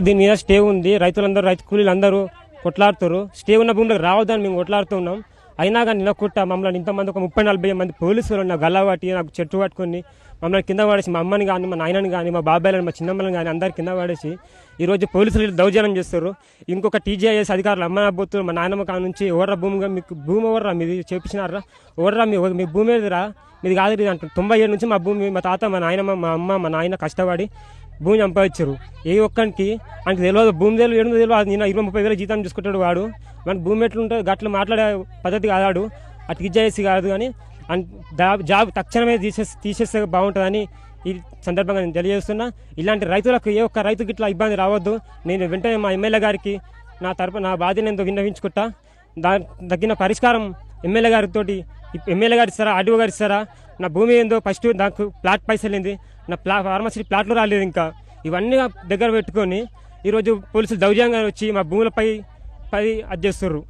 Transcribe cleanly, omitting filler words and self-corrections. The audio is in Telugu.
దీని మీద స్టే ఉంది. రైతులందరూ రైతు కూలీలందరూ కొట్లాడుతారు. స్టే ఉన్న భూమిలోకి రావద్దని మేము కొట్లాడుతున్నాం. అయినా కానీ నిలకొట్ట మమ్మల్ని ఇంతమంది ఒక 30-40 మంది పోలీసులు నాకు గల్లా పట్టి నాకు చెట్టు పట్టుకొని మమ్మల్ని కింద పడేసి మా అమ్మని కానీ మా నాయనని కానీ మా బాబాయ్లని మా చిన్నమ్మని కానీ అందరు కింద పడేసి ఈరోజు పోలీసులు దౌర్జన్యం చేస్తారు. ఇంకొక టీజీఐఎస్ అధికారులు అమ్మబోతులు మా నాయనమ్మ కాడ నుంచి ఎవర్రా భూమిగా మీకు భూమి ఎవర్రా మీది చేపించినారా ఎవర్రా మీ భూమి ఏదిరా మీది కాదు ఇది అంటారు. 97 నుంచి మా భూమి మా తాత మా నాయనమ్మ మా అమ్మ మా నాయన కష్టపడి భూమి సంపాదించారు. ఏ ఒక్కరికి ఆయనకి తెలియదు భూమి తెలియదు ఏడు తెలియదు. నేను 20-30 వేల జీతం చూసుకుంటాడు వాడు. మన భూమి ఎట్లుంటుంది గట్ల మాట్లాడే పద్ధతి కాదాడు. అటు టీజీఐఎస్ కాదు కానీ జాబ్ తక్షణమే తీసేస్తే బాగుంటుందని ఈ సందర్భంగా నేను తెలియజేస్తున్నా. ఇలాంటి రైతులకు ఏ ఒక్క రైతుకి ఇట్లా ఇబ్బంది రావద్దు. నేను వెంటనే మా ఎమ్మెల్యే గారికి నా బాధ్యత నేను విన్నవించుకుంటా. తగిన పరిష్కారం ఎమ్మెల్యే గారితో ఎమ్మెల్యే గారు ఇస్తారా ఆర్డీఓ గారు ఇస్తారా. నా భూమి ఏందో ఫస్ట్ నాకు ప్లాట్ పైసలు ఏంది నా ఫార్మసీ ప్లాట్లు రాలేదు. ఇంకా ఇవన్నీ దగ్గర పెట్టుకొని ఈరోజు పోలీసులు దౌర్జన్యంగా వచ్చి మా భూములపై అది చేస్తుర్రు.